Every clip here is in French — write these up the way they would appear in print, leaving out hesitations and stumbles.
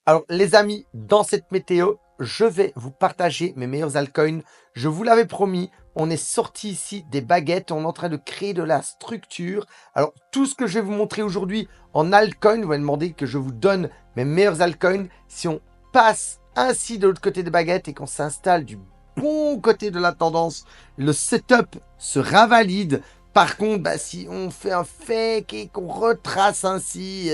Alors les amis, dans cette météo, je vais vous partager mes meilleurs altcoins. Je vous l'avais promis, on est sorti ici des baguettes, on est en train de créer de la structure. Alors tout ce que je vais vous montrer aujourd'hui en altcoin, vous m'avez demandé que je vous donne mes meilleurs altcoins. Si on passe ainsi de l'autre côté des baguettes et qu'on s'installe du bon côté de la tendance, le setup sera valide. Par contre, si on fait un fake et qu'on retrace ainsi,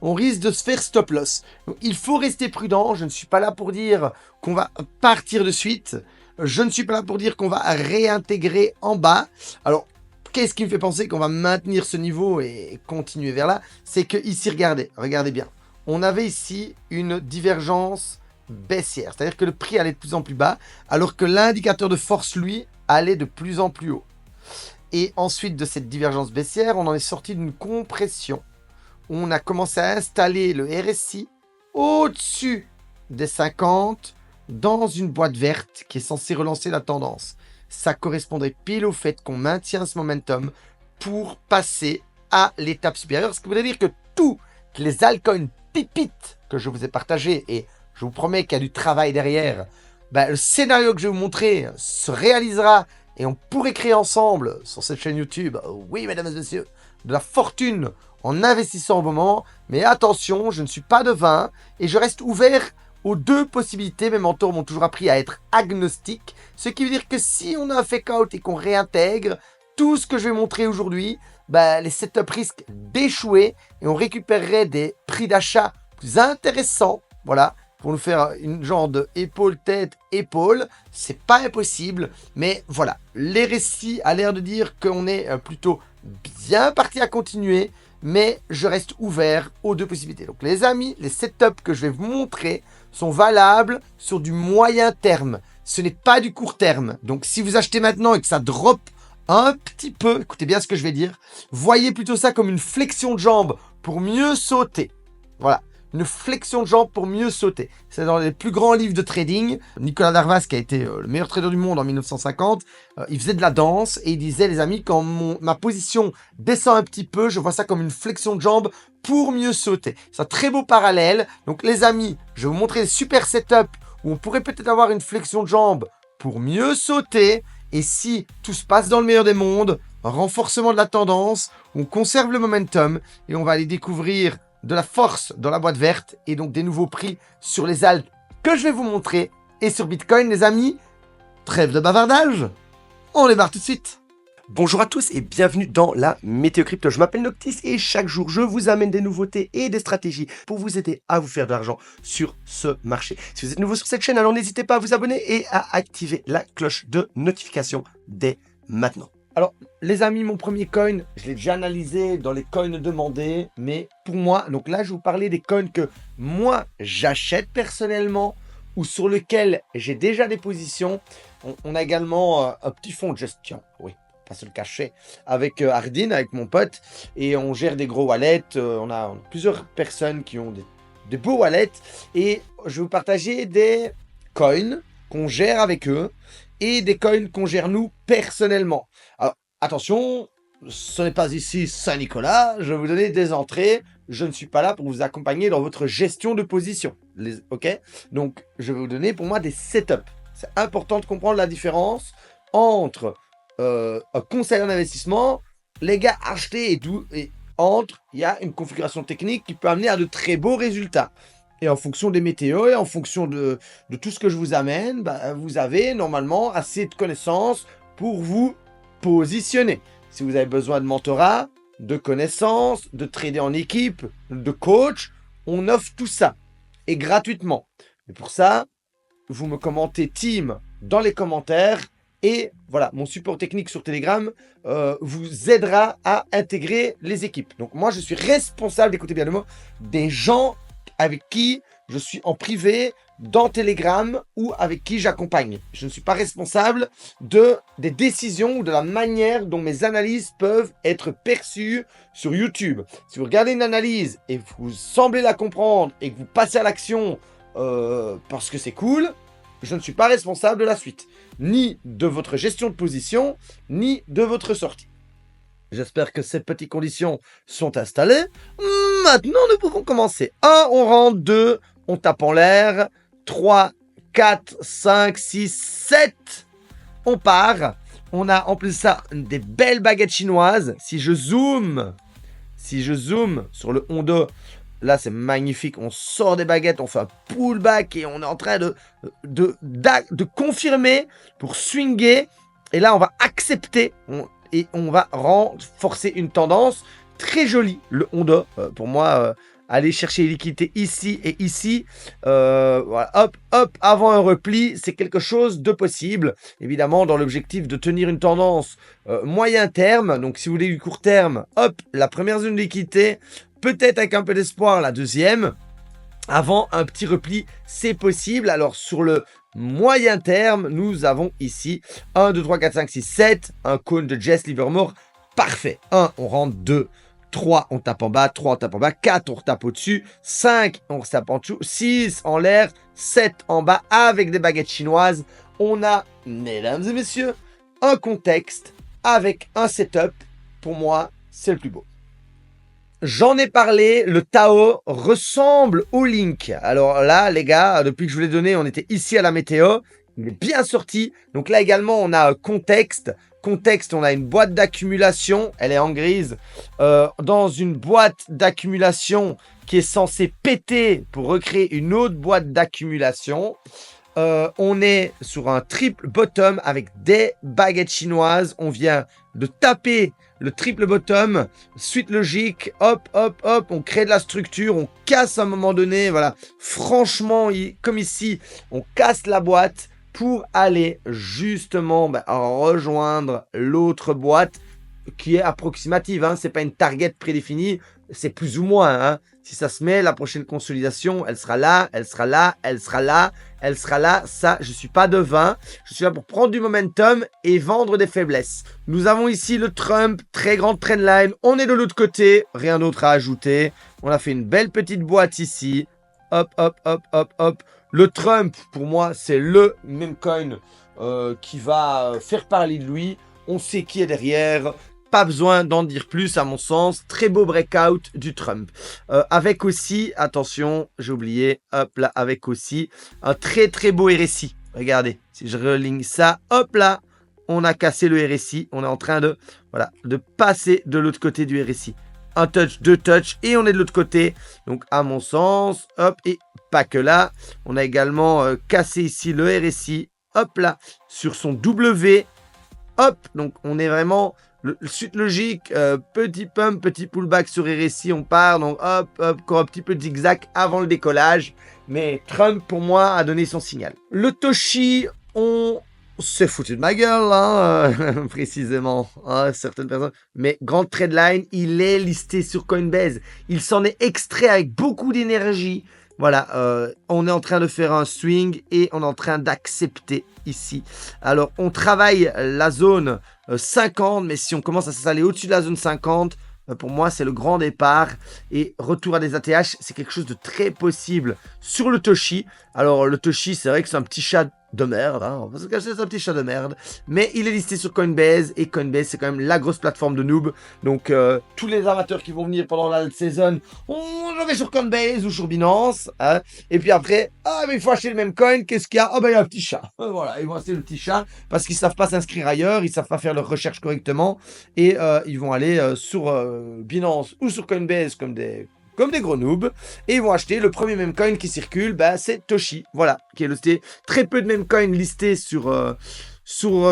on risque de se faire stop loss. Donc, il faut rester prudent. Je ne suis pas là pour dire qu'on va partir de suite. Je ne suis pas là pour dire qu'on va réintégrer en bas. Alors, qu'est-ce qui me fait penser qu'on va maintenir ce niveau et continuer vers là? C'est que ici, regardez bien. On avait ici une divergence baissière. C'est-à-dire que le prix allait de plus en plus bas, alors que l'indicateur de force, lui, allait de plus en plus haut. Et ensuite de cette divergence baissière, on en est sorti d'une compression. On a commencé à installer le RSI au-dessus des 50 dans une boîte verte qui est censée relancer la tendance. Ça correspondrait pile au fait qu'on maintient ce momentum pour passer à l'étape supérieure. Ce qui voudrait dire que tous les altcoins pépites que je vous ai partagés, et je vous promets qu'il y a du travail derrière, le scénario que je vais vous montrer se réalisera. Et on pourrait créer ensemble, sur cette chaîne YouTube, oui mesdames et messieurs, de la fortune en investissant au moment. Mais attention, je ne suis pas devin et je reste ouvert aux deux possibilités. Mes mentors m'ont toujours appris à être agnostique. Ce qui veut dire que si on a un fake out et qu'on réintègre, tout ce que je vais montrer aujourd'hui, les setups risquent d'échouer et on récupérerait des prix d'achat plus intéressants. Voilà. Pour nous faire une genre de épaule-tête-épaule. C'est pas impossible, mais voilà. Les récits a l'air de dire qu'on est plutôt bien parti à continuer, mais je reste ouvert aux deux possibilités. Donc les amis, les setups que je vais vous montrer sont valables sur du moyen terme. Ce n'est pas du court terme. Donc si vous achetez maintenant et que ça drop un petit peu, écoutez bien ce que je vais dire, voyez plutôt ça comme une flexion de jambe pour mieux sauter. Voilà. Une flexion de jambe pour mieux sauter. C'est dans les plus grands livres de trading. Nicolas Darvas, qui a été le meilleur trader du monde en 1950, il faisait de la danse et il disait, les amis, quand ma position descend un petit peu, je vois ça comme une flexion de jambe pour mieux sauter. C'est un très beau parallèle. Donc les amis, je vais vous montrer des super setups où on pourrait peut-être avoir une flexion de jambe pour mieux sauter. Et si tout se passe dans le meilleur des mondes, un renforcement de la tendance, on conserve le momentum et on va aller découvrir de la force dans la boîte verte et donc des nouveaux prix sur les alts que je vais vous montrer et sur Bitcoin, les amis. Trêve de bavardage, on démarre tout de suite. Bonjour à tous et bienvenue dans la Météo Crypto. Je m'appelle Noctis et chaque jour je vous amène des nouveautés et des stratégies pour vous aider à vous faire de l'argent sur ce marché. Si vous êtes nouveau sur cette chaîne, alors n'hésitez pas à vous abonner et à activer la cloche de notification dès maintenant. Alors, les amis, mon premier coin, je l'ai déjà analysé dans les coins demandés, mais pour moi, donc là, je vais vous parler des coins que moi, j'achète personnellement ou sur lesquels j'ai déjà des positions. On a également un petit fonds de gestion, oui, pas se le cacher, avec Hardin, avec mon pote, et on gère des gros wallets. On a plusieurs personnes qui ont des beaux wallets, et je vais vous partager des coins qu'on gère avec eux et des coins qu'on gère nous personnellement. Alors, attention, ce n'est pas ici Saint-Nicolas, je vais vous donner des entrées, je ne suis pas là pour vous accompagner dans votre gestion de position, ok? Donc, je vais vous donner pour moi des setups. C'est important de comprendre la différence entre un conseil en investissement, les gars, acheter et entre, il y a une configuration technique qui peut amener à de très beaux résultats. Et en fonction des météos et en fonction de tout ce que je vous amène, vous avez normalement assez de connaissances pour vous positionner. Si vous avez besoin de mentorat, de connaissances, de trader en équipe, de coach, on offre tout ça. Et gratuitement. Et pour ça, vous me commentez team dans les commentaires. Et voilà, mon support technique sur Telegram vous aidera à intégrer les équipes. Donc moi, je suis responsable, écoutez bien le mot, des gens avec qui je suis en privé dans Telegram ou avec qui j'accompagne. Je ne suis pas responsable des décisions ou de la manière dont mes analyses peuvent être perçues sur YouTube. Si vous regardez une analyse et vous semblez la comprendre et que vous passez à l'action parce que c'est cool, je ne suis pas responsable de la suite, ni de votre gestion de position, ni de votre sortie. J'espère que ces petites conditions sont installées. Maintenant, nous pouvons commencer. 1, on rentre. 2, on tape en l'air. 3, 4, 5, 6, 7. On part. On a en plus ça des belles baguettes chinoises. Si je zoome sur le Honda, là c'est magnifique. On sort des baguettes, on fait un pullback et on est en train de confirmer pour swinger. Et là, on va accepter et on va renforcer une tendance très jolie. Le Honda, pour moi, aller chercher les liquidités ici et ici, voilà, hop, hop, avant un repli, c'est quelque chose de possible. Évidemment, dans l'objectif de tenir une tendance moyen terme. Donc, si vous voulez du court terme, hop, la première zone de liquidité, peut-être avec un peu d'espoir, la deuxième. Avant un petit repli, c'est possible. Alors, sur le moyen terme, nous avons ici 1, 2, 3, 4, 5, 6, 7. Un cône de Jess Livermore. Parfait. 1, on rentre. 2, 3, on tape en bas. 3, on tape en bas. 4, on retape au-dessus. 5, on retape en dessous. 6, en l'air. 7, en bas, avec des baguettes chinoises. On a, mesdames et messieurs, un contexte avec un setup. Pour moi, c'est le plus beau. J'en ai parlé, le Tao ressemble au Link. Alors là, les gars, depuis que je vous l'ai donné, on était ici à la météo. Il est bien sorti. Donc là également, on a contexte. Contexte, on a une boîte d'accumulation. Elle est en grise. Dans une boîte d'accumulation qui est censée péter pour recréer une autre boîte d'accumulation. On est sur un triple bottom avec des baguettes chinoises. On vient de taper le triple bottom, suite logique, hop, hop, hop, on crée de la structure, on casse à un moment donné, voilà. Franchement, comme ici, on casse la boîte pour aller justement rejoindre l'autre boîte qui est approximative, hein. C'est pas une target prédéfinie, c'est plus ou moins, hein. Si ça se met, la prochaine consolidation, elle sera là, elle sera là, elle sera là, elle sera là. Ça, je suis pas devin. Je suis là pour prendre du momentum et vendre des faiblesses. Nous avons ici le Trump, très grande trendline. On est de l'autre côté, rien d'autre à ajouter. On a fait une belle petite boîte ici. Hop, hop, hop, hop, hop. Le Trump, pour moi, c'est le meme coin qui va faire parler de lui. On sait qui est derrière. Pas besoin d'en dire plus à mon sens. Très beau breakout du Trump. Avec aussi, attention, j'ai oublié, hop là, avec aussi un très très beau RSI. Regardez, si je religne ça, hop là, on a cassé le RSI. On est en train de, voilà, de passer de l'autre côté du RSI. Un touch, deux touches, et on est de l'autre côté. Donc à mon sens, hop, et pas que là, on a également cassé ici le RSI. Hop là, sur son W. Hop, donc on est vraiment... Le suite logique, petit pump, petit pullback sur RSI, on part, donc hop, hop, encore un petit peu de zigzag avant le décollage. Mais Trump, pour moi, a donné son signal. Le Toshi, on s'est foutu de ma gueule, hein, précisément, hein, certaines personnes. Mais grande trendline, il est listé sur Coinbase. Il s'en est extrait avec beaucoup d'énergie. Voilà, on est en train de faire un swing et on est en train d'accepter ici. Alors, on travaille la zone 50, mais si on commence à s'installer au-dessus de la zone 50, pour moi, c'est le grand départ. Et retour à des ATH, c'est quelque chose de très possible sur le Toshi. Alors, le Toshi, c'est vrai que c'est un petit chat de merde, hein. On va se cacher, c'est un petit chat de merde. Mais il est listé sur Coinbase, et Coinbase, c'est quand même la grosse plateforme de noob. Donc, tous les amateurs qui vont venir pendant la saison, je vais sur Coinbase ou sur Binance, hein. Et puis après, mais il faut acheter le même coin, qu'est-ce qu'il y a? Il y a un petit chat. Voilà, ils vont acheter le petit chat, parce qu'ils savent pas s'inscrire ailleurs, ils savent pas faire leur recherche correctement, et ils vont aller sur Binance ou sur Coinbase comme des gros noobs, et ils vont acheter le premier meme coin qui circule, c'est Toshi, voilà, qui est listé. Très peu de meme coins listés sur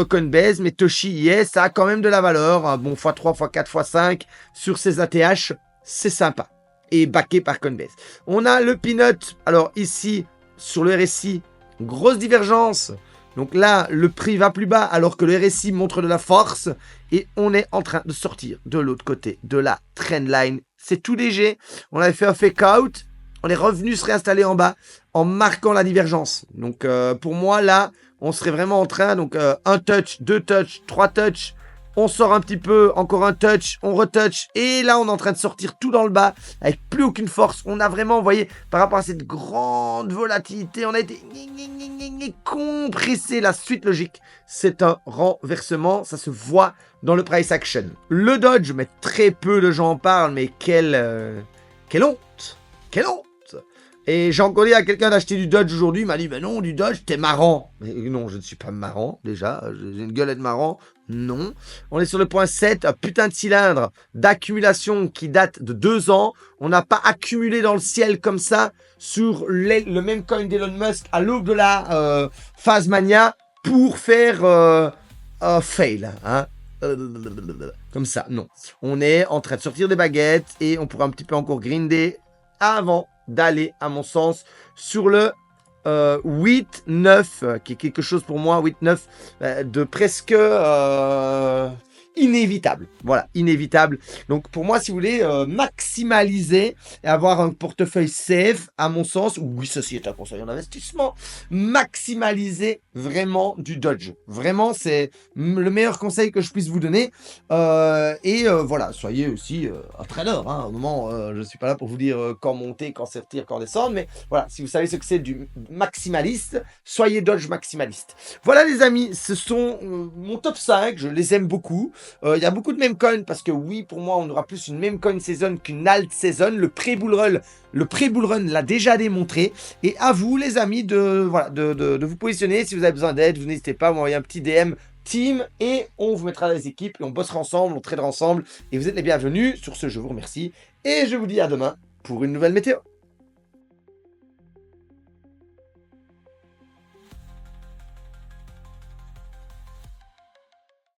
Coinbase, mais Toshi y est, ça a quand même de la valeur, un bon x3, x4, x5 sur ces ATH, c'est sympa, et backé par Coinbase. On a le Peanut, alors ici, sur le RSI, grosse divergence. Donc là, le prix va plus bas alors que le RSI montre de la force. Et on est en train de sortir de l'autre côté de la trendline. C'est tout léger. On avait fait un fake out. On est revenu se réinstaller en bas en marquant la divergence. Donc pour moi, là, on serait vraiment en train. Donc un touch, deux touch, trois touch. On sort un petit peu, encore un touch, on retouch. Et là, on est en train de sortir tout dans le bas avec plus aucune force. On a vraiment, vous voyez, par rapport à cette grande volatilité, on a été compressé. La suite logique, c'est un renversement. Ça se voit dans le price action. Le dodge, mais très peu de gens en parlent, mais quelle honte! Quelle honte! Et j'ai encore dit à quelqu'un d'acheter du Dodge aujourd'hui, il m'a dit, mais non, du Dodge, t'es marrant. Mais non, je ne suis pas marrant, déjà. J'ai une gueule d'être marrant. Non. On est sur le point 7, un putain de cylindre d'accumulation qui date de 2 ans. On n'a pas accumulé dans le ciel comme ça sur le même coin d'Elon Musk à l'aube de la phase mania pour faire un fail. Hein. Comme ça, non. On est en train de sortir des baguettes et on pourra un petit peu encore grinder avant d'aller, à mon sens, sur le 8-9, qui est quelque chose pour moi, 8-9, de presque inévitable. Voilà, inévitable. Donc pour moi, si vous voulez maximaliser et avoir un portefeuille safe, à mon sens, oui, ceci est un conseil en investissement, maximaliser vraiment du dodge. Vraiment, c'est le meilleur conseil que je puisse vous donner. Voilà, soyez aussi un trader. Hein. Au moment, je ne suis pas là pour vous dire quand monter, quand sortir, quand descendre, mais voilà, si vous savez ce que c'est du maximaliste, soyez dodge maximaliste. Voilà les amis, ce sont mon top 5, je les aime beaucoup. Il y a beaucoup de meme coins parce que oui, pour moi, on aura plus une meme coin saison qu'une alt saison. Le pré-bull run l'a déjà démontré. Et à vous, les amis, de vous positionner. Si vous avez besoin d'aide, vous n'hésitez pas à m'envoyer un petit DM team et on vous mettra dans les équipes et on bossera ensemble, on tradera ensemble. Et vous êtes les bienvenus. Sur ce, je vous remercie et je vous dis à demain pour une nouvelle météo.